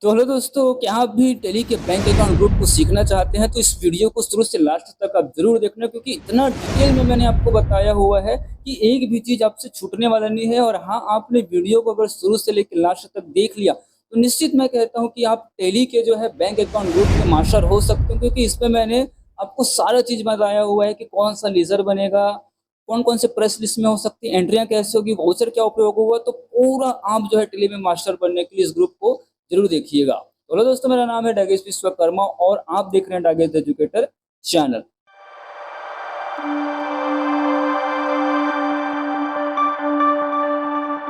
तो हेलो दोस्तों, क्या आप भी टेली के बैंक अकाउंट ग्रुप को सीखना चाहते हैं? तो इस वीडियो को शुरू से लास्ट तक आप जरूर देखना, क्योंकि इतना डिटेल में मैंने आपको बताया हुआ है कि एक भी चीज आपसे छूटने वाला नहीं है। और हाँ, आपने वीडियो को अगर शुरू से लेकर लास्ट तक देख लिया तो निश्चित मैं कहता हूँ कि आप टेली के जो है बैंक अकाउंट ग्रुप के मास्टर हो सकते हो, क्योंकि इसमें मैंने आपको सारा चीज बताया हुआ है कि कौन सा लीजर बनेगा, कौन कौन से प्रेस लिस्ट में हो सकती है, एंट्रियां कैसे होगी, वाउचर क्या उपयोग होगा। तो पूरा आप जो है टेली में मास्टर बनने के लिए इस ग्रुप को जरूर देखिएगा। तो हेलो दोस्तों, मेरा नाम है डागेश विश्वकर्मा और आप देख रहे हैं डागेश एजुकेटर चैनल।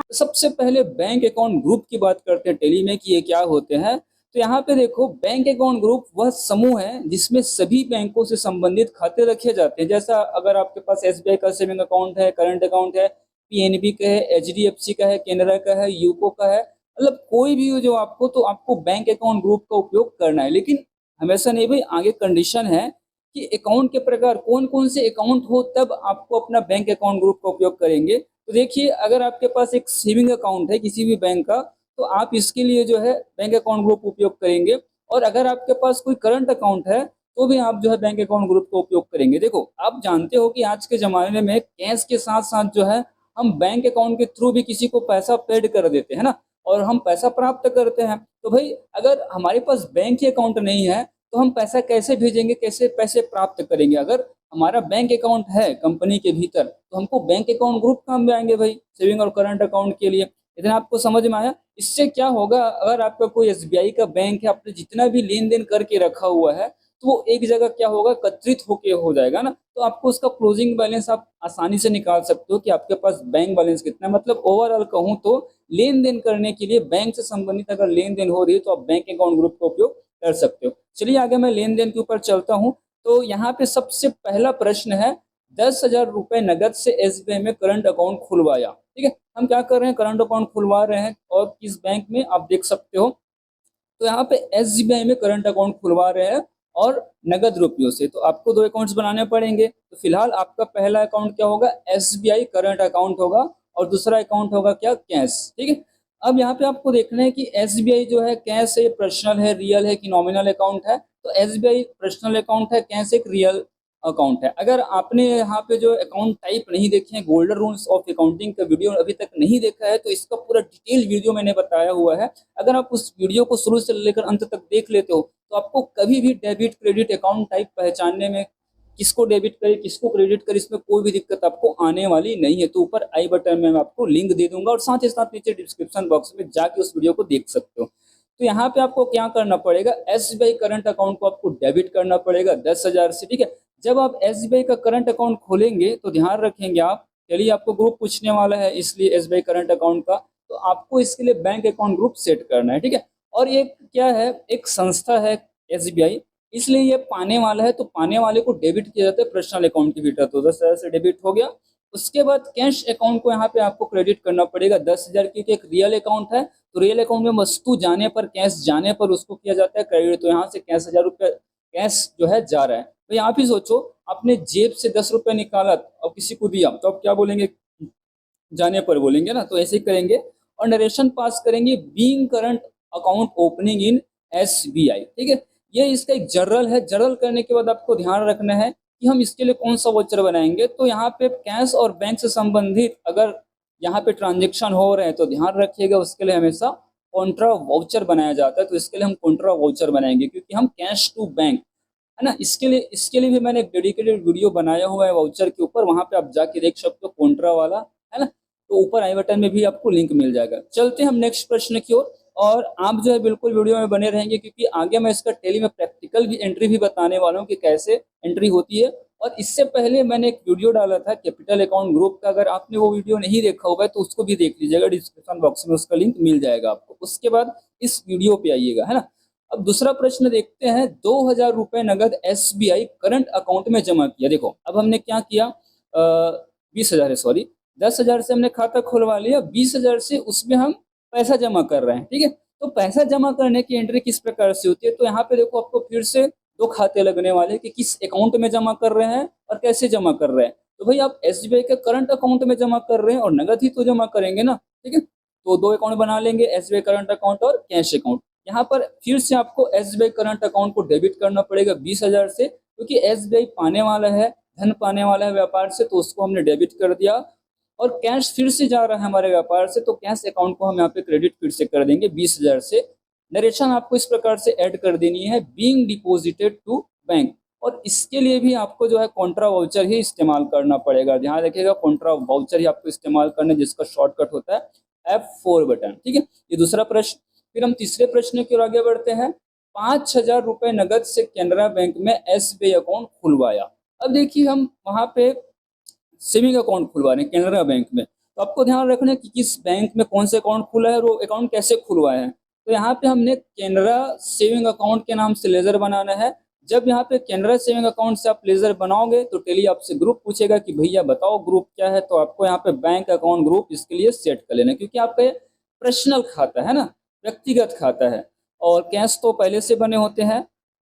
तो सबसे पहले बैंक अकाउंट ग्रुप की बात करते हैं टेली में कि ये क्या होते हैं। तो यहाँ पे देखो, बैंक अकाउंट ग्रुप वह समूह है जिसमें सभी बैंकों से संबंधित खाते रखे जाते हैं। जैसा अगर आपके पास एसबीआई का सेविंग अकाउंट है, करंट अकाउंट है, पीएनबी का है, एचडीएफसी का है, केनरा का है, यूको का है, मतलब कोई भी हो जो आपको, तो आपको बैंक अकाउंट ग्रुप का उपयोग करना है। लेकिन हमेशा नहीं भाई, आगे कंडीशन है कि अकाउंट के प्रकार कौन कौन से अकाउंट हो तब आपको अपना बैंक अकाउंट ग्रुप का उपयोग करेंगे। तो देखिए, अगर आपके पास एक सेविंग अकाउंट है किसी भी बैंक का, तो आप इसके लिए जो है बैंक अकाउंट ग्रुप उपयोग करेंगे। और अगर आपके पास कोई करंट अकाउंट है तो भी आप जो है बैंक अकाउंट ग्रुप का उपयोग करेंगे। देखो, आप जानते हो कि आज के ज़माने में कैश के साथ साथ जो है हम बैंक अकाउंट के थ्रू भी किसी को पैसा पेड कर देते हैं ना, और हम पैसा प्राप्त करते हैं। तो भाई, अगर हमारे पास बैंक ही अकाउंट नहीं है तो हम पैसा कैसे भेजेंगे, कैसे पैसे प्राप्त करेंगे? अगर हमारा बैंक अकाउंट है कंपनी के भीतर तो हमको बैंक अकाउंट ग्रुप काम में आएंगे भाई, सेविंग और करंट अकाउंट के लिए। इतना आपको समझ में आया? इससे क्या होगा, अगर आपका कोई एसबीआई का बैंक है, आपने जितना भी लेन देन करके रखा हुआ है तो वो एक जगह क्या होगा, एकत्रित होके हो जाएगा ना। तो आपको उसका क्लोजिंग बैलेंस आप आसानी से निकाल सकते हो कि आपके पास बैंक बैलेंस कितना है। मतलब ओवरऑल कहूँ तो लेन देन करने के लिए, बैंक से संबंधित अगर लेन देन हो रही है तो आप बैंक अकाउंट ग्रुप का उपयोग कर सकते हो। चलिए आगे मैं लेन देन के ऊपर चलता हूँ। तो यहाँ पे सबसे पहला प्रश्न है, 10,000 रुपए नगद से एसबीआई में करंट अकाउंट खुलवाया। ठीक है, हम क्या कर रहे हैं, करंट अकाउंट खुलवा रहे हैं। और किस बैंक में, आप देख सकते हो। तो यहाँ पे एसबीआई में करंट अकाउंट खुलवा रहे हैं और नगद रुपयों से। तो आपको दो अकाउंट्स बनाने पड़ेंगे। तो फिलहाल आपका पहला अकाउंट क्या होगा, एसबीआई करंट अकाउंट होगा, और दूसरा अकाउंट होगा क्या, कैश। ठीक है। अब यहाँ पे आपको देखना है कि एसबीआई जो है कैश है, पर्सनल है, रियल है कि नॉमिनल अकाउंट है। तो एसबीआई पर्सनल अकाउंट है, कैश एक रियल अकाउंट है। अगर आपने यहाँ पे जो अकाउंट टाइप नहीं देखे हैं, गोल्डन रूल्स ऑफ अकाउंटिंग का वीडियो अभी तक नहीं देखा है, तो इसका पूरा डिटेल वीडियो मैंने बताया हुआ है। अगर आप उस वीडियो को शुरू से लेकर अंत तक देख लेते हो तो आपको कभी भी डेबिट क्रेडिट अकाउंट टाइप पहचानने में, किसको डेबिट करे किसको क्रेडिट करे, इसमें कोई भी दिक्कत आपको आने वाली नहीं है। तो ऊपर आई बटन में मैं आपको लिंक दे दूंगा, और साथ ही साथ नीचे डिस्क्रिप्शन बॉक्स में जाके उस वीडियो को देख सकते हो। तो यहाँ पे आपको क्या करना पड़ेगा, एसबीआई करंट अकाउंट को आपको डेबिट करना पड़ेगा 10,000 से। ठीक है। जब आप एसबीआई का करंट अकाउंट खोलेंगे तो ध्यान रखेंगे आप, चलिए आपको ग्रुप पूछने वाला है इसलिए एसबीआई करंट अकाउंट का, तो आपको इसके लिए बैंक अकाउंट ग्रुप सेट करना है। ठीक है। और ये क्या है, एक संस्था है एसबीआई, इसलिए ये पाने वाला है, तो पाने वाले को डेबिट किया जाता है पर्सनल अकाउंट के भीतर। तो 10,000 से डेबिट हो गया। उसके बाद कैश अकाउंट को यहाँ पे आपको क्रेडिट करना पड़ेगा 10,000, क्योंकि एक रियल अकाउंट है। तो रियल अकाउंट में वस्तु जाने पर, कैश जाने पर उसको किया जाता है क्रेडिट। तो यहाँ से 10,000 रुपये कैश जो है जा रहा है। तो यहाँ पे सोचो, आपने जेब से 10 रुपये निकाला और किसी को दिया, तो आप क्या बोलेंगे, जाने पर बोलेंगे ना। तो ऐसे ही करेंगे और नरेशन पास करेंगे, being current account opening in SBI. ठीक है। ये इसका एक जर्नल है। जर्नल करने के बाद आपको ध्यान रखना है कि हम इसके लिए कौन सा वोचर बनाएंगे। तो यहाँ पे कैश और बैंक से संबंधित अगर यहाँ पे ट्रांजेक्शन हो रहे हैं तो ध्यान रखिएगा, उसके लिए हमेशा कॉन्ट्रा वाउचर बनाया जाता है। तो इसके लिए हम कॉन्ट्रा वाउचर बनाएंगे, क्योंकि हम कैश टू बैंक है ना। इसके लिए भी मैंने एक डेडिकेटेड वीडियो बनाया हुआ है वाउचर के ऊपर, वहां पे आप जाके देख सकते हो, कॉन्ट्रा वाला है ना। तो ऊपर आई बटन में भी आपको लिंक मिल जाएगा। चलते हैं हम नेक्स्ट प्रश्न की ओर, और आप जो है बिल्कुल वीडियो में बने रहेंगे, क्योंकि आगे मैं इसका टेली में प्रैक्टिकल भी एंट्री भी बताने वाला हूँ कि कैसे एंट्री होती है। और इससे पहले मैंने एक वीडियो डाला था कैपिटल अकाउंट ग्रुप का, अगर आपने वो वीडियो नहीं देखा हुआ है तो उसको भी देख लीजिएगा, डिस्क्रिप्शन बॉक्स में उसका लिंक मिल जाएगा आपको। उसके बाद इस वीडियो पे आइएगा, है ना। अब दूसरा प्रश्न देखते हैं, 2,000 रुपए नगद एसबीआई करंट अकाउंट में जमा किया। देखो, अब हमने क्या किया, 20,000 है, सॉरी, 10,000 से हमने खाता खुलवा लिया, 20,000 से उसमें हम पैसा जमा कर रहे हैं। ठीक है। तो पैसा जमा करने की एंट्री किस प्रकार से होती है, तो यहाँ पे देखो, आपको फिर से दो खाते लगने वाले कि किस अकाउंट में जमा कर रहे हैं और कैसे जमा कर रहे हैं। तो भाई, आप एसबीआई के करंट अकाउंट में जमा कर रहे हैं और नगद ही तो जमा करेंगे ना। ठीक है। तो दो अकाउंट बना लेंगे, एसबीआई करंट अकाउंट और कैश अकाउंट। यहाँ पर फिर से आपको SBI करंट अकाउंट को डेबिट करना पड़ेगा 20,000 से, क्योंकि SBI पाने वाला है, धन पाने वाला है व्यापार से, तो उसको हमने डेबिट कर दिया। और कैश फिर से जा रहा है हमारे व्यापार से, तो कैश अकाउंट को हम यहाँ पे क्रेडिट फिर से कर देंगे 20,000 से। नरेशन आपको इस प्रकार से ऐड कर देनी है, बीइंग डिपॉजिटेड टू बैंक। और इसके लिए भी आपको जो है कॉन्ट्रा वाउचर ही इस्तेमाल करना पड़ेगा। ध्यान रखिएगा, कॉन्ट्रा वाउचर ही आपको इस्तेमाल करना है, जिसका शॉर्टकट होता है F4 बटन। ठीक है, ये दूसरा प्रश्न। फिर हम तीसरे प्रश्न की ओर आगे बढ़ते हैं। 5,000 रुपए नगद से कैनरा बैंक में SBI अकाउंट खुलवाया। अब देखिए, हम वहां पे सेविंग अकाउंट खुलवा रहे हैं कैनरा बैंक में, तो आपको ध्यान रखना है कि किस बैंक में कौन से अकाउंट खुला है और वो अकाउंट कैसे खुलवाया है। तो यहाँ पे हमने कैनरा सेविंग अकाउंट के नाम से लेजर बनाना है। जब यहाँ पे कैनरा सेविंग अकाउंट से आप लेजर बनाओगे तो टेली आपसे ग्रुप पूछेगा कि भैया बताओ ग्रुप क्या है, तो आपको यहाँ पे बैंक अकाउंट ग्रुप इसके लिए सेट कर लेना, क्योंकि आपका ये पर्सनल खाता है ना, व्यक्तिगत खाता है, और कैश तो पहले से बने होते हैं।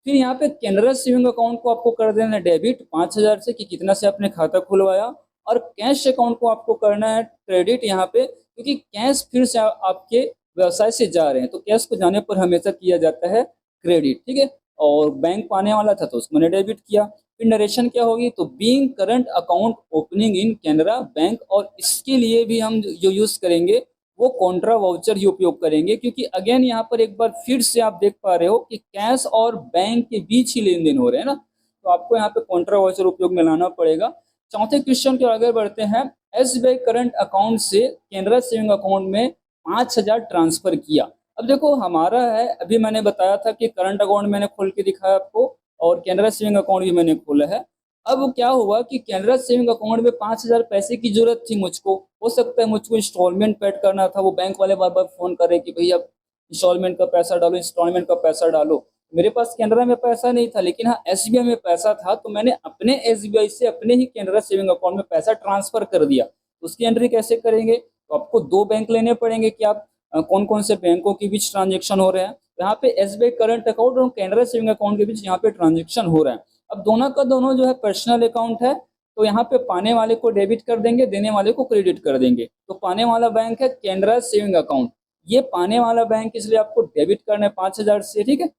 फिर यहाँ पे कैनरा सेविंग अकाउंट को आपको कर देना है डेबिट 5,000 से, कि कितना से आपने खाता खुलवाया, और कैश अकाउंट को आपको करना है क्रेडिट यहाँ पे, क्योंकि कैश फिर से आपके व्यवसाय से जा रहे हैं, तो कैश को जाने पर हमेशा किया जाता है क्रेडिट। ठीक है, और बैंक पाने वाला था तो उसको मैंने डेबिट किया। फिर नरेशन क्या होगी, तो being current account opening in Canara bank, और इसके लिए भी हम जो यूज करेंगे वो कॉन्ट्रा वाउचर ही उपयोग करेंगे, क्योंकि अगेन यहाँ पर एक बार फिर से आप देख पा रहे हो कि कैश और बैंक के बीच ही लेन देन हो रहे हैं ना, तो आपको यहाँ पे कॉन्ट्रा वाउचर उपयोग में लाना पड़ेगा। चौथे क्वेश्चन के आगे बढ़ते हैं। SBI करंट अकाउंट से कैनरा सेविंग अकाउंट में 5,000 ट्रांसफर किया। अब देखो, हमारा है, अभी मैंने बताया था कि करंट अकाउंट मैंने खोल के दिखाया आपको, और कैनरा सेविंग अकाउंट भी मैंने खोला है। अब क्या हुआ कि कैनरा सेविंग अकाउंट में 5,000 पैसे की जरूरत थी मुझको, हो सकता है मुझको इंस्टॉलमेंट पेड करना था, वो बैंक वाले बार बार फोन करे कि भैया इंस्टॉलमेंट का पैसा डालो, इंस्टॉलमेंट का पैसा डालो। मेरे पास कैनरा में पैसा नहीं था, लेकिन हाँ SBI में पैसा था, तो मैंने अपने SBI से अपने ही कैनरा सेविंग अकाउंट में पैसा ट्रांसफर कर दिया। उसकी एंट्री कैसे करेंगे, तो आपको 2 बैंक लेने पड़ेंगे कि आप कौन कौन से बैंकों के बीच ट्रांजेक्शन हो रहे हैं। यहाँ पे SBI करंट अकाउंट और कैनरा सेविंग अकाउंट के बीच यहाँ पे ट्रांजेक्शन हो रहा है। अब दोनों का दोनों जो है पर्सनल अकाउंट है, तो यहाँ पे पाने वाले को डेबिट कर देंगे, देने वाले को क्रेडिट कर देंगे। तो पाने वाला बैंक है कैनरा सेविंग अकाउंट, ये पाने वाला बैंक, इसलिए आपको डेबिट करना है 5,000 से। ठीक है,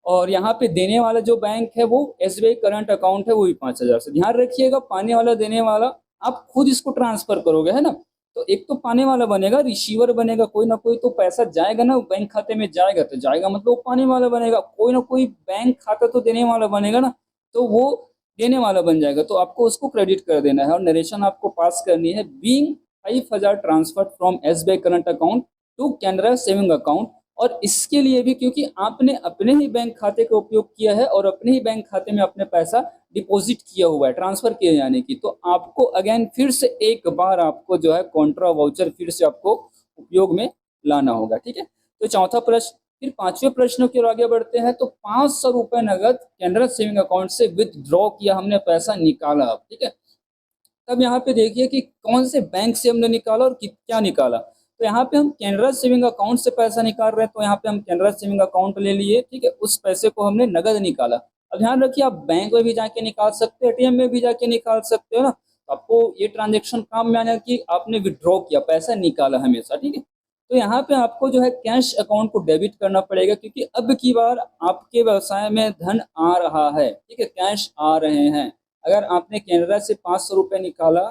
और यहाँ पे देने वाला जो बैंक है वो SBI करंट अकाउंट है, वो भी 5,000 से। ध्यान रखिएगा, पाने वाला देने वाला आप खुद इसको ट्रांसफर करोगे, है ना, तो एक तो पाने वाला बनेगा, रिसीवर बनेगा, कोई ना कोई तो पैसा जाएगा ना बैंक खाते में, जाएगा तो जाएगा, मतलब वो पाने वाला बनेगा, कोई ना कोई बैंक खाता तो देने वाला बनेगा ना, तो वो देने वाला बन जाएगा, तो आपको उसको क्रेडिट कर देना है। और नरेशन आपको पास करनी है, being 5,000 transfer from SBI current account to Canara saving account. और इसके लिए भी, क्योंकि आपने अपने ही बैंक खाते का उपयोग किया है और अपने ही बैंक खाते में अपने पैसा डिपॉजिट किया हुआ है, ट्रांसफर किए जाने की, तो आपको अगेन फिर से एक बार आपको जो है कॉन्ट्रा वाउचर फिर से आपको उपयोग में लाना होगा। ठीक है, तो चौथा प्रश्न। फिर पांचवें प्रश्न की ओर आगे बढ़ते हैं। तो 500 रुपए नगद कैनरा सेविंग अकाउंट से विथड्रॉ किया, हमने पैसा निकाला। अब ठीक है, तब यहाँ पे देखिए कि कौन से बैंक से हमने निकाला और क्या निकाला। तो यहाँ पे हम कैनरा सेविंग अकाउंट से पैसा निकाल रहे हैं, तो यहाँ पे हम कैनरा सेविंग अकाउंट ले लिए। ठीक है, उस पैसे को हमने नगद निकाला। अब ध्यान रखिए, आप बैंक में भी जाके निकाल सकते हो, ATM में भी जाके निकाल सकते हो ना, तो आपको ये ट्रांजेक्शन काम में आना कि आपने विड्रॉ किया, पैसा निकाला हमेशा। ठीक है, तो यहाँ पे आपको जो है कैश अकाउंट को डेबिट करना पड़ेगा, क्योंकि अब की बार आपके व्यवसाय में धन आ रहा है। ठीक है, कैश आ रहे हैं। अगर आपने कैनरा से 500 रुपये निकाला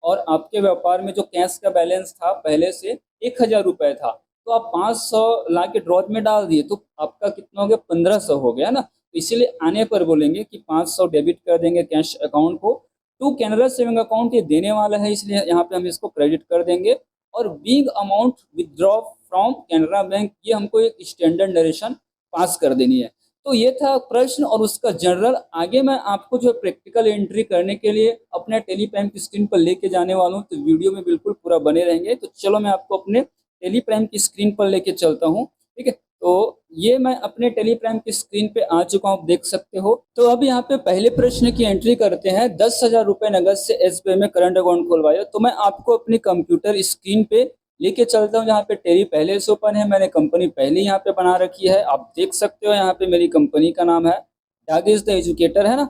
और आपके व्यापार में जो कैश का बैलेंस था पहले से 1,000 रुपये था, तो आप 500 ला के ड्रॉट में डाल दिए, तो आपका कितना हो गया, 1,500 हो गया ना। तो इसीलिए आने पर बोलेंगे कि 500 डेबिट कर देंगे कैश अकाउंट को टू कैनरा सेविंग अकाउंट, ये देने वाला है इसलिए यहाँ पे हम इसको क्रेडिट कर देंगे। और big amount withdraw from Canara bank, ये हमको एक स्टैंडर्ड नरेशन पास कर देनी है। तो ये था प्रश्न और उसका जनरल। आगे मैं आपको जो है प्रैक्टिकल एंट्री करने के लिए अपने टेलीप्राइम की स्क्रीन पर लेके जाने वाला हूँ, तो वीडियो में बिल्कुल पूरा बने रहेंगे। तो चलो मैं आपको अपने टेलीप्राइम की स्क्रीन पर लेके चलता हूँ। ठीक है, तो ये मैं अपने टेलीप्राइम की स्क्रीन पे आ चुका हूँ, आप देख सकते हो। तो अब यहाँ पे पहले प्रश्न की एंट्री करते हैं। 10,000 रुपये नगद से SBI में करंट अकाउंट खुलवाया। तो मैं आपको अपनी कंप्यूटर स्क्रीन पे लेके चलता हूँ, जहाँ पे टेली पहले से ओपन है, मैंने कंपनी पहले यहाँ पे बना रखी है, आप देख सकते हो। यहाँ पे मेरी कंपनी का नाम है डागिस द एजुकेटर, है ना।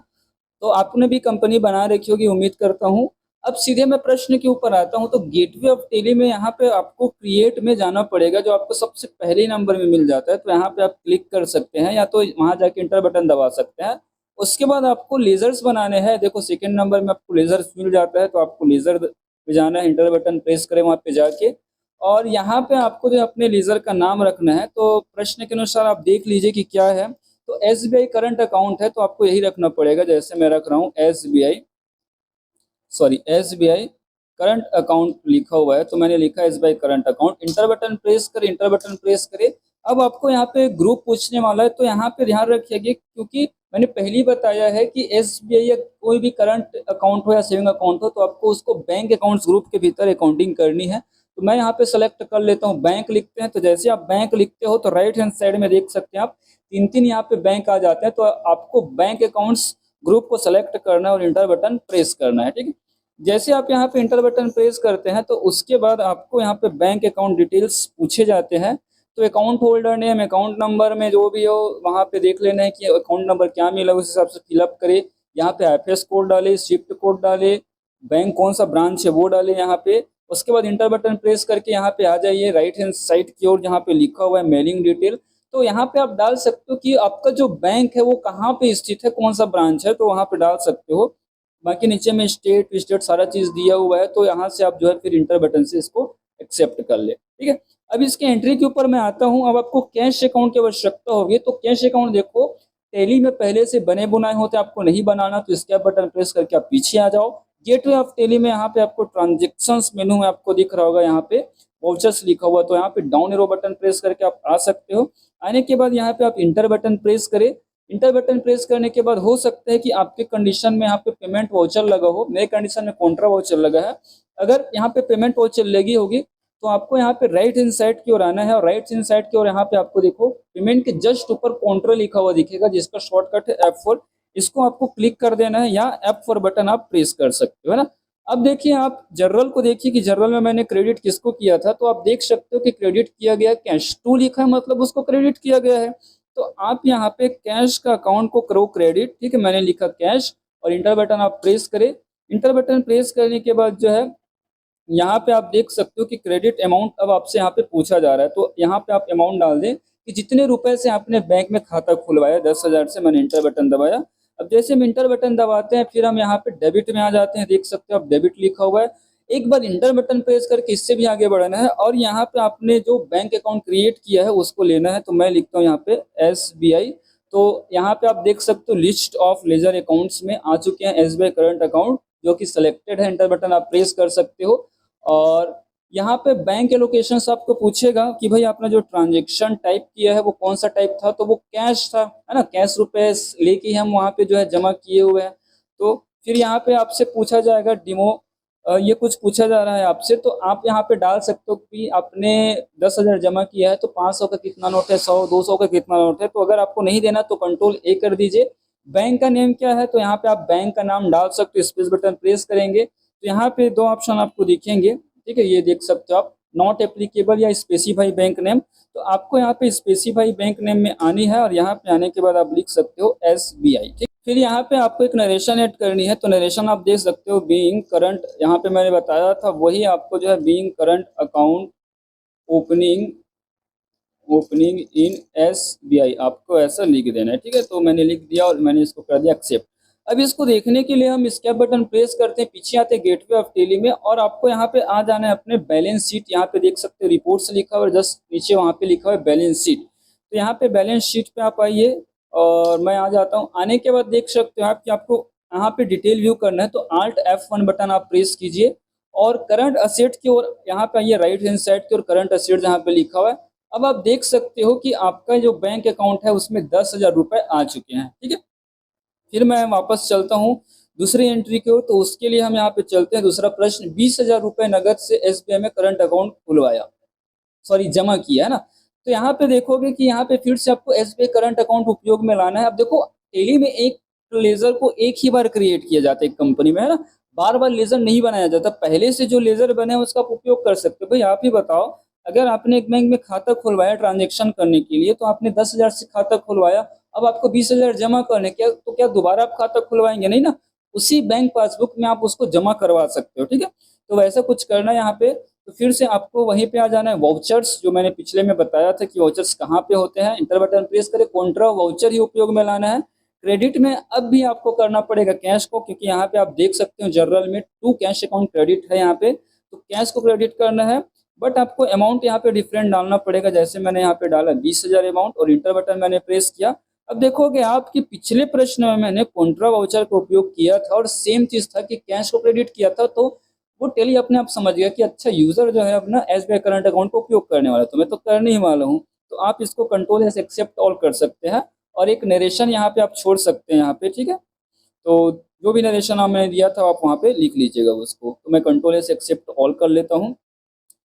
तो आपने भी कंपनी बना रखी होगी, उम्मीद करता हूँ। अब सीधे मैं प्रश्न के ऊपर आता हूँ, तो गेटवे ऑफ टेली में यहाँ पे आपको क्रिएट में जाना पड़ेगा, जो आपको सबसे पहले नंबर में मिल जाता है। तो यहाँ पे आप क्लिक कर सकते हैं, या तो वहाँ जाके इंटर बटन दबा सकते हैं। उसके बाद आपको लेजर्स बनाने हैं। देखो सेकंड नंबर में आपको लेजर्स मिल जाता है, तो आपको लेजर पे जाना है, इंटर बटन प्रेस करें वहाँ पे जाके, और यहाँ पे आपको जो अपने लेजर का नाम रखना है। तो प्रश्न के अनुसार आप देख लीजिए कि क्या है। तो SBI करंट अकाउंट है, तो आपको यही रखना पड़ेगा, जैसे मैं रख रहा हूँ SBI करंट अकाउंट लिखा हुआ है, तो मैंने लिखा है SBI current account. Inter button press करें, इंटर बटन प्रेस करें। अब आपको यहाँ पे ग्रुप पूछने वाला है, तो यहाँ पे ध्यान रखिएगा, क्योंकि मैंने पहले ही बताया है कि SBI या कोई भी करंट अकाउंट हो या सेविंग अकाउंट हो, तो आपको उसको बैंक अकाउंट्स ग्रुप के भीतर अकाउंटिंग करनी है। तो मैं यहाँ पे सेलेक्ट कर लेता हूँ, बैंक लिखते हैं। तो जैसे आप बैंक लिखते हो, तो राइट हैंड साइड में देख सकते हैं आप तीन तीन यहाँ पे बैंक आ जाते हैं। तो आपको बैंक अकाउंट्स ग्रुप को सेलेक्ट करना है और इंटर बटन प्रेस करना है, ठीक है। जैसे आप यहाँ पे इंटर बटन प्रेस करते हैं, तो उसके बाद आपको यहाँ पे बैंक अकाउंट डिटेल्स पूछे जाते हैं। तो account holder name, account number में जो भी हो वहाँ पे देख लेना है कि अकाउंट नंबर क्या मिला, उस हिसाब से फिलअप करे। यहाँ पे IFS कोड डाले, स्विफ्ट कोड डाले, बैंक कौन सा ब्रांच है वो डाले यहाँ पे। उसके बाद इंटर बटन प्रेस करके यहाँ पे आ जाइए राइट हैंड साइड की ओर, जहाँ पे लिखा हुआ है मेलिंग डिटेल। तो यहाँ पे आप डाल सकते हो कि आपका जो बैंक है वो कहाँ पे स्थित है, कौन सा ब्रांच है, तो वहाँ पे डाल सकते हो। बाकी नीचे में स्टेट सारा चीज दिया हुआ है, तो यहाँ से आप जो है फिर इंटर बटन से इसको एक्सेप्ट कर ले, ठीक है। अब इसके एंट्री के ऊपर मैं आता हूँ। अब आपको कैश अकाउंट की आवश्यकता होगी। तो कैश अकाउंट देखो टैली में पहले से बने बुनाए होते, आपको नहीं बनाना, तो स्केप बटन प्रेस करके आप पीछे आ जाओ। गेटवे ऑफ टैली में यहाँ पे आपको ट्रांजेक्शंस मेनू में आपको दिख रहा होगा, यहाँ पे वाउचर्स लिखा हुआ, तो यहाँ पे डाउन एरो बटन प्रेस करके आप आ सकते हो। आने के बाद यहाँ पे आप इंटर बटन प्रेस करें। इंटर बटन प्रेस करने के बाद हो सकता है कि आपके कंडीशन में यहाँ पे पेमेंट वाउचर लगा हो, मेरे कंडीशन में कॉन्ट्रा वाउचर लगा है। अगर यहाँ पे पेमेंट वाउचर लगी होगी, तो आपको यहाँ पे राइट हैंड साइड की ओर आना है, और राइट हैंड साइड की ओर यहाँ पे आपको देखो पेमेंट के जस्ट ऊपर कॉन्ट्रा लिखा हुआ दिखेगा, जिसका शॉर्टकट है F4। इसको आपको क्लिक कर देना है, या F4 बटन आप प्रेस कर सकते हो, है ना। अब देखिए आप जनरल को देखिए कि जनरल में मैंने क्रेडिट किसको किया था। तो आप देख सकते हो कि क्रेडिट किया गया कैश टू लिखा है, मतलब उसको क्रेडिट किया गया है। तो आप यहाँ पे कैश का अकाउंट को करो क्रेडिट, ठीक है। मैंने लिखा कैश और इंटर बटन आप प्रेस करें। इंटर बटन प्रेस करने के बाद जो है यहाँ पे आप देख सकते हो कि क्रेडिट अमाउंट अब आपसे यहाँ पे पूछा जा रहा है। तो यहाँ पे आप अमाउंट डाल दें कि जितने रुपए से आपने बैंक में खाता खुलवाया, 10,000 से। मैंने इंटर बटन दबाया। अब जैसे हम इंटर बटन दबाते हैं, फिर हम यहाँ पे डेबिट में आ जाते हैं, देख सकते हो आप डेबिट लिखा हुआ है। एक बार इंटर बटन प्रेस करके इससे भी आगे बढ़ना है, और यहाँ पे आपने जो बैंक अकाउंट क्रिएट किया है उसको लेना है। तो मैं लिखता हूँ यहाँ पे SBI। तो यहाँ पे आप देख सकते हो लिस्ट ऑफ लेजर अकाउंट्स में आ चुके हैं SBI करंट अकाउंट, जो कि सिलेक्टेड है। इंटर बटन आप प्रेस कर सकते हो। और यहाँ पे बैंक एलोकेशन आपको पूछेगा कि भाई आपने जो ट्रांजेक्शन टाइप किया है वो कौन सा टाइप था। तो वो कैश था, है ना, कैश रुपए लेके हम वहाँ पे जो है जमा किए हुए हैं। तो फिर यहाँ पे आपसे पूछा जाएगा डिमो, ये कुछ पूछा जा रहा है आपसे। तो आप यहाँ पे डाल सकते हो कि आपने 10,000 जमा किया है, तो 500 का कितना नोट है, 100 200 का कितना नोट है। तो अगर आपको नहीं देना तो Ctrl+A कर दीजिए। बैंक का नेम क्या है, तो यहाँ पे आप बैंक का नाम डाल सकते हो, स्पेस बटन प्रेस करेंगे तो यहाँ पे दो ऑप्शन आपको दिखेंगे, ठीक है। ये देख सकते हो आप, नॉट एप्लीकेबल या स्पेसिफाई बैंक नेम। तो आपको यहाँ पे स्पेसिफाई बैंक नेम में आनी है, और यहाँ पे आने के बाद आप लिख सकते हो SBI, ठीक। फिर यहाँ पे आपको एक नरेशन ऐड करनी है। तो नरेशन आप देख सकते हो बीइंग करंट, यहाँ पे मैंने बताया था वही आपको जो है being current account opening opening in SBI आपको ऐसा लिख देना है, ठीक है। तो मैंने लिख दिया और मैंने इसको कर दिया एक्सेप्ट। अब इसको देखने के लिए हम स्केप बटन प्रेस करते हैं, पीछे आते हैं गेटवे ऑफ टेली में, और आपको यहाँ पे आ जाना है अपने बैलेंस शीट। यहाँ पे देख सकते हो रिपोर्ट्स लिखा हुआ है, जस्ट नीचे वहाँ पे लिखा हुआ है बैलेंस शीट। तो यहाँ पे बैलेंस शीट पे आप आइए, और मैं आ जाता हूँ। आने के बाद देख सकते हो आप कि आपको यहाँ पे डिटेल व्यू करना है, तो Alt F1 बटन आप प्रेस कीजिए, और करंट असेट की ओर यहाँ पे आइए, राइट हैंड साइड की ओर करंट असेट जहाँ पे लिखा हुआ है। अब आप देख सकते हो कि आपका जो बैंक अकाउंट है उसमें 10,000 रुपए आ चुके हैं, ठीक है। फिर मैं वापस चलता हूँ दूसरी एंट्री की ओर। तो उसके लिए हम यहाँ पे चलते हैं। दूसरा प्रश्न, 20,000 रुपए नगद से SBI में करंट अकाउंट खुलवाया, सॉरी जमा किया, है ना। तो यहाँ पे देखोगे कि यहाँ पे फिर से आपको SBI करंट अकाउंट उपयोग में लाना है। अब देखो टेली में एक लेजर को एक ही बार क्रिएट किया जाता है एक कंपनी में, है ना। बार बार लेजर नहीं बनाया जाता। पहले से जो लेजर बने उसका आप उपयोग कर सकते हो। भाई आप ही बताओ, अगर आपने एक बैंक में खाता खुलवाया ट्रांजेक्शन करने के लिए, तो आपने 10,000 से खाता खुलवाया, अब आपको 20,000 जमा करने के, तो क्या दोबारा आप खाता खुलवाएंगे? नहीं ना। उसी बैंक पासबुक में आप उसको जमा करवा सकते हो, ठीक है। तो वैसा कुछ करना है यहाँ पे। तो फिर से आपको वहीं पे आ जाना है, वाउचर्स जो मैंने पिछले में बताया था कि वाउचर्स कहाँ पे होते हैं, इंटर बटन प्रेस करें, कॉन्ट्रा वाउचर ही उपयोग में लाना है। क्रेडिट में अब भी आपको करना पड़ेगा कैश को, क्योंकि यहाँ पे आप देख सकते हो जनरल में टू कैश अकाउंट क्रेडिट है यहाँ पे, तो कैश को क्रेडिट करना है। बट आपको अमाउंट यहाँ पे डिफरेंट डालना पड़ेगा, जैसे मैंने यहाँ पे डाला 20,000 अमाउंट और इंटर बटन मैंने प्रेस किया। अब देखोगे आपके पिछले प्रश्न में मैंने कॉन्ट्रा वाउचर का उपयोग किया था और सेम चीज था कि कैश को क्रेडिट किया था, तो वो टेली अपने आप समझ गया कि अच्छा यूजर जो है अपना एसबीआई करंट अकाउंट का उपयोग करने वाला है, तो मैं तो करने ही वाला हूँ। तो आप इसको कंट्रोल एस एक्सेप्ट ऑल कर सकते हैं और एक नरेशन यहाँ पे आप छोड़ सकते हैं यहाँ पे, ठीक है। तो जो भी नरेशन मैंने दिया था आप वहाँ पे लिख लीजिएगा उसको। तो मैं कंट्रोल एस एक्सेप्ट ऑल कर लेता हूँ।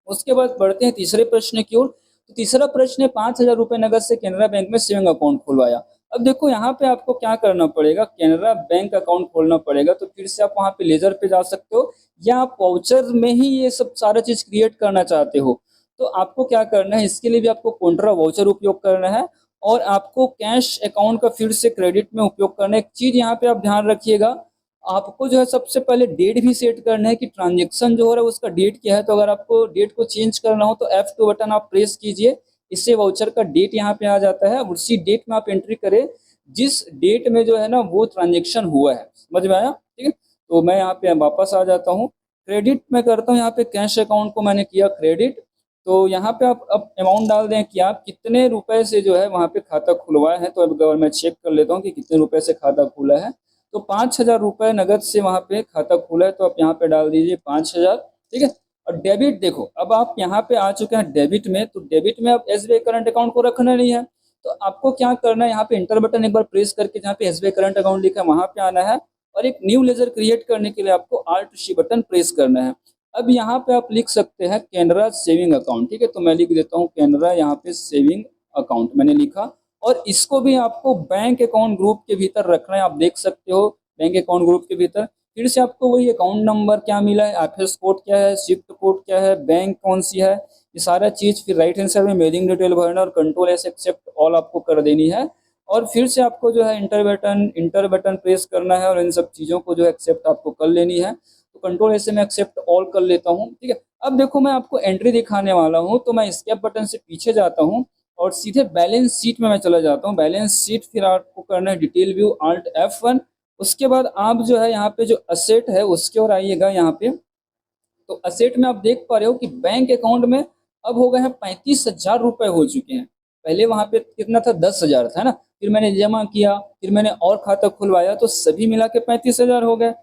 उसके बाद बढ़ते हैं तीसरे प्रश्न की ओर। तो तीसरा प्रश्न है 5,000 रुपये नगद से कैनरा बैंक में सेविंग अकाउंट खुलवाया। अब देखो यहाँ पे आपको क्या करना पड़ेगा, कैनरा बैंक अकाउंट खोलना पड़ेगा। तो फिर से आप वहाँ पे लेजर पे जा सकते हो या आप वाउचर में ही ये सब सारा चीज क्रिएट करना चाहते हो, तो आपको क्या करना है, इसके लिए भी आपको कॉन्ट्रा वाउचर उपयोग करना है और आपको कैश अकाउंट का फिर से क्रेडिट में उपयोग करना है। एक चीज यहाँ पे आप ध्यान रखिएगा, आपको जो है सबसे पहले डेट भी सेट करना है कि ट्रांजेक्शन जो हो रहा है उसका डेट क्या है। तो अगर आपको डेट को चेंज करना हो तो F2 बटन आप प्रेस कीजिए, इससे वाउचर का डेट यहाँ पे आ जाता है। उसी डेट में आप एंट्री करें जिस डेट में जो है ना वो ट्रांजेक्शन हुआ है। समझ में आया, ठीक है। तो मैं यहाँ पे वापस आ जाता हूँ, क्रेडिट में करता हूँ। यहाँ पे कैश अकाउंट को मैंने किया क्रेडिट। तो यहाँ पे आप अब अमाउंट डाल दें कि आप कितने रुपए से जो है वहाँ पे खाता खुलवाया है। तो अब अगर मैं चेक कर लेता हूँ कि कितने रुपए से खाता खुला है, तो 5,000 रुपये नगद से वहाँ पे खाता खुला है। तो आप यहाँ पे डाल दीजिए 5,000, ठीक है। और डेबिट देखो, अब आप यहाँ पे आ चुके हैं डेबिट में, तो डेबिट में आप एसबीआई करंट अकाउंट को रखना नहीं है। तो आपको क्या करना है, यहाँ पे इंटर बटन एक बार प्रेस करके जहाँ पे एसबीआई करंट अकाउंट लिखा है वहाँ पे आना है और एक न्यू लेजर क्रिएट करने के लिए आपको Alt C बटन प्रेस करना है। अब यहाँ पे आप लिख सकते हैं कैनरा सेविंग अकाउंट, ठीक है। तो मैं लिख देता हूँ कैनरा यहाँ पे सेविंग अकाउंट मैंने लिखा। और इसको भी आपको बैंक अकाउंट ग्रुप के भीतर रखना है। आप देख सकते हो बैंक अकाउंट ग्रुप के भीतर फिर से आपको वही अकाउंट नंबर क्या मिला है, एफएस कोड क्या है, स्विफ्ट कोड क्या है, बैंक कौन सी है, ये सारा चीज फिर राइट हैंड साइड में मेलिंग डिटेल भरना और कंट्रोल एस एक्सेप्ट ऑल आपको कर देनी है। और फिर से आपको जो है इंटर बटन प्रेस करना है और इन सब चीज़ों को जो है एक्सेप्ट आपको कर लेनी है। तो कंट्रोल ऐसे में एक्सेप्ट ऑल कर लेता हूँ, ठीक है। अब देखो मैं आपको एंट्री दिखाने वाला हूँ, तो मैं एस्केप बटन से पीछे जाता हूँ और सीधे बैलेंस शीट में मैं चला जाता हूँ। बैलेंस शीट फिर आपको करना है डिटेल व्यू Alt F1। उसके बाद आप जो है यहाँ पे जो असेट है उसके ओर आइएगा यहाँ पे। तो असेट में आप देख पा रहे हो कि बैंक अकाउंट में अब हो गए हैं 35,000 रुपए हो चुके हैं। पहले वहां पे कितना था, 10,000 था ना, फिर मैंने जमा किया, फिर मैंने और खाता खुलवाया, तो सभी मिला के 35,000 हो गए।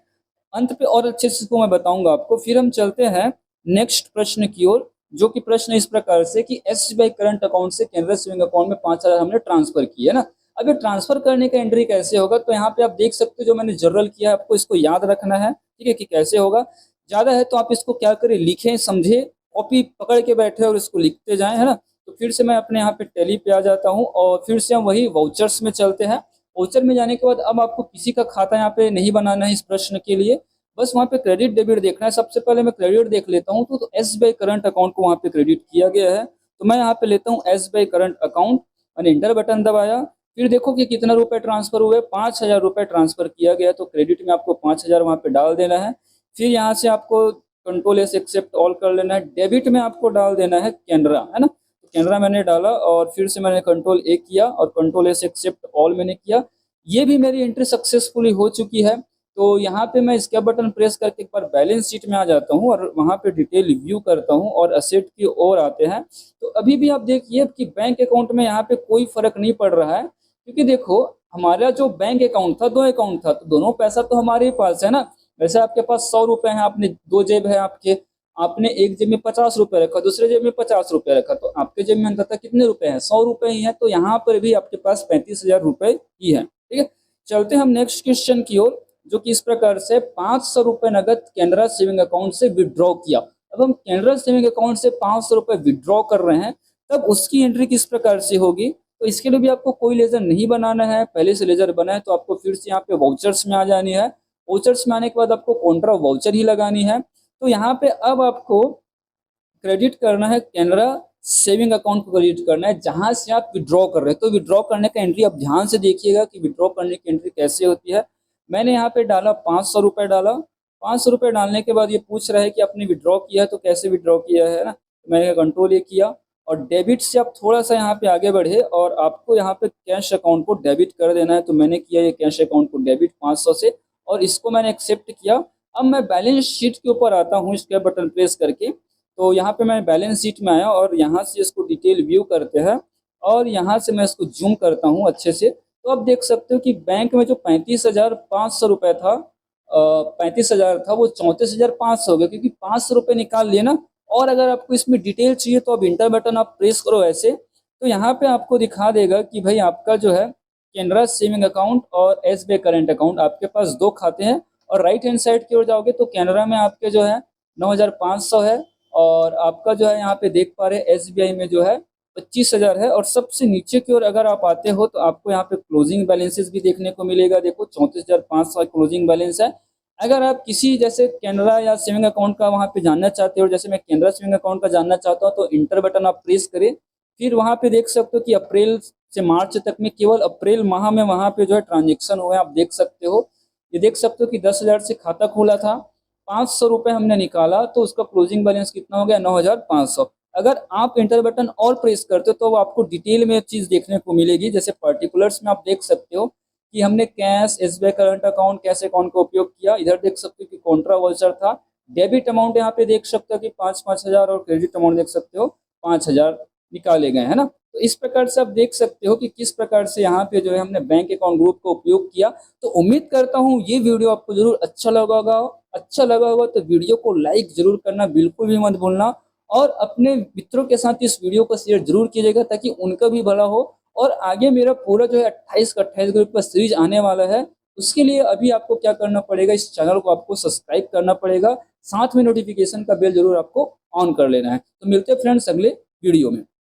अंत पे और अच्छे से इसको मैं बताऊंगा आपको। फिर हम चलते हैं नेक्स्ट प्रश्न की ओर, जो कि प्रश्न इस प्रकार से कि एसबीआई करंट अकाउंट से कैनरा सेविंग अकाउंट में 5,000 हमने ट्रांसफर किया है ना। अब ये ट्रांसफर करने का एंट्री कैसे होगा, तो यहाँ पे आप देख सकते हो जो मैंने जनरल किया है, आपको इसको याद रखना है, ठीक है, कि कैसे होगा। ज्यादा है तो आप इसको क्या करें, लिखें, समझे, कॉपी पकड़ के बैठे और इसको लिखते जाएं, है ना। तो फिर से मैं अपने यहाँ पे टैली पे आ जाता हूँ और फिर से हम वही वाउचर्स में चलते हैं। वाउचर में जाने के बाद अब आपको किसी का खाता यहाँ पे नहीं बनाना है इस प्रश्न के लिए, बस वहाँ पे क्रेडिट डेबिट देखना है। सबसे पहले मैं क्रेडिट देख लेता हूँ, तो एसबीआई करंट अकाउंट को वहाँ पे क्रेडिट किया गया है। तो मैं यहाँ पे लेता हूँ एसबीआई करंट अकाउंट, मैंने इंटर बटन दबाया। फिर देखो कि कितना रुपए ट्रांसफर हुए, 5,000 रुपए ट्रांसफर किया गया। तो क्रेडिट में आपको 5,000 वहाँ पे डाल देना है। फिर यहाँ से आपको कंट्रोल एस एक्सेप्ट ऑल कर लेना है। डेबिट में आपको डाल देना है कैनरा, है ना। तो कैनरा मैंने डाला और फिर से मैंने कंट्रोल ए किया और कंट्रोल एस एक्सेप्ट ऑल मैंने किया। ये भी मेरी एंट्री सक्सेसफुली हो चुकी है। तो यहाँ पे मैं इसका बटन प्रेस करके एक बार बैलेंस शीट में आ जाता हूँ और वहाँ पे डिटेल व्यू करता हूँ और असेट की ओर आते हैं। तो अभी भी आप देखिए कि बैंक अकाउंट में यहाँ पे कोई फर्क नहीं पड़ रहा है, क्योंकि देखो हमारा जो बैंक अकाउंट था, दो अकाउंट था, तो दोनों पैसा तो हमारे ही पास है ना। वैसे आपके पास 100 रुपए हैं, आपने दो जेब है आपके, आपने एक जेब में 50 रुपए रखा, दूसरे जेब में 50 रुपए रखा, तो आपके जेब में अंततः कितने रुपए हैं, 100 रुपए ही है। तो यहाँ पर भी आपके पास 35,000 रुपए ही है, ठीक है। चलते हम नेक्स्ट क्वेश्चन की ओर, जो कि इस प्रकार से 500 रुपए नगद कैनरा सेविंग अकाउंट से विड्रॉ किया। अब हम कैनरा सेविंग अकाउंट से 500 रुपए विड्रॉ कर रहे हैं, तब उसकी एंट्री किस प्रकार से होगी। तो इसके लिए भी आपको कोई लेजर नहीं बनाना है, पहले से लेजर बना है तो आपको फिर से यहाँ पे वाउचर्स में आ जानी है। वाउचर्स में आने के बाद आपको कॉन्ट्रा वाउचर ही लगानी है। तो यहाँ पे अब आपको क्रेडिट करना है, कैनरा सेविंग अकाउंट को क्रेडिट करना है जहां से आप विड्रॉ कर रहे हैं। तो विड्रॉ करने का एंट्री आप ध्यान से देखिएगा कि विड्रॉ करने की एंट्री कैसे होती है। मैंने यहाँ पे डाला 500 रुपये डाला। 500 रुपये डालने के बाद ये पूछ रहा है कि आपने विड्रॉ किया है तो कैसे विड्रॉ किया है ना। तो मैंने कंट्रोल ये किया और डेबिट से आप थोड़ा सा यहाँ पे आगे बढ़े और आपको यहाँ पे कैश अकाउंट को डेबिट कर देना है। तो मैंने किया ये कैश अकाउंट को डेबिट 500 से और इसको मैंने एक्सेप्ट किया। अब मैं बैलेंस शीट के ऊपर आता हूँ इसके बटन प्रेस करके। तो यहाँ पे मैं बैलेंस शीट में आया और यहाँ से इसको डिटेल व्यू करते हैं और यहाँ से मैं इसको जूम करता हूँ अच्छे से। तो आप देख सकते हो कि बैंक में जो 35,500 रुपये था, 35,000 था, वो 34,500 हो गया क्योंकि 500 रुपये निकाल लिए ना। और अगर आपको इसमें डिटेल चाहिए तो अब इंटर बटन आप प्रेस करो ऐसे, तो यहाँ पे आपको दिखा देगा कि भाई आपका जो है कैनरा सेविंग अकाउंट और एसबीआई करंट अकाउंट, आपके पास दो खाते हैं। और राइट हैंड साइड की ओर जाओगे तो कैनरा में आपके जो है 9,500 है और आपका जो है यहाँ पे देख पा रहे एसबीआई में जो है 25,000 है। और सबसे नीचे की ओर अगर आप आते हो तो आपको यहाँ पे क्लोजिंग बैलेंसेस भी देखने को मिलेगा। देखो 34,500 क्लोजिंग बैलेंस है। अगर आप किसी जैसे कैनरा या सेविंग अकाउंट का वहाँ पे जानना चाहते हो, जैसे मैं कैनरा सेविंग अकाउंट का जानना चाहता हूँ, तो इंटर बटन आप प्रेस करें। फिर वहाँ पे देख सकते हो कि अप्रैल से मार्च तक में केवल अप्रैल माह में वहाँ पे जो है ट्रांजेक्शन हुए आप देख सकते हो। ये देख सकते हो कि 10,000 से खाता खोला था, 500 रुपये हमने निकाला तो उसका क्लोजिंग बैलेंस कितना हो गया 9,500। अगर आप इंटर बटन और प्रेस करते हो तो आपको डिटेल में चीज़ देखने को मिलेगी। जैसे पर्टिकुलर्स में आप देख सकते हो कि हमने cash, SBI current account, cash account का उपयोग किया। इधर देख सकते हो कि कॉन्ट्रा वॉचर था। डेबिट अमाउंट यहाँ पे देख सकते हो कि 5,000 और क्रेडिट अमाउंट देख सकते हो 5,000 निकाले गए हैं ना। तो इस प्रकार से आप देख सकते हो कि किस प्रकार से यहाँ पे जो है हमने बैंक अकाउंट ग्रुप का उपयोग किया। तो उम्मीद करता हूँ ये वीडियो आपको जरूर अच्छा लगा होगा। अच्छा लगा होगा तो वीडियो को लाइक जरूर करना बिल्कुल भी मत भूलना और अपने मित्रों के साथ इस वीडियो को शेयर जरूर कीजिएगा ताकि उनका भी भला हो। और आगे मेरा पूरा जो है 28 का 28 ग्रुप का सीरीज आने वाला है। उसके लिए अभी आपको क्या करना पड़ेगा, इस चैनल को आपको सब्सक्राइब करना पड़ेगा, साथ में नोटिफिकेशन का बेल जरूर आपको ऑन कर लेना है। तो मिलते हैं फ्रेंड्स अगले वीडियो में।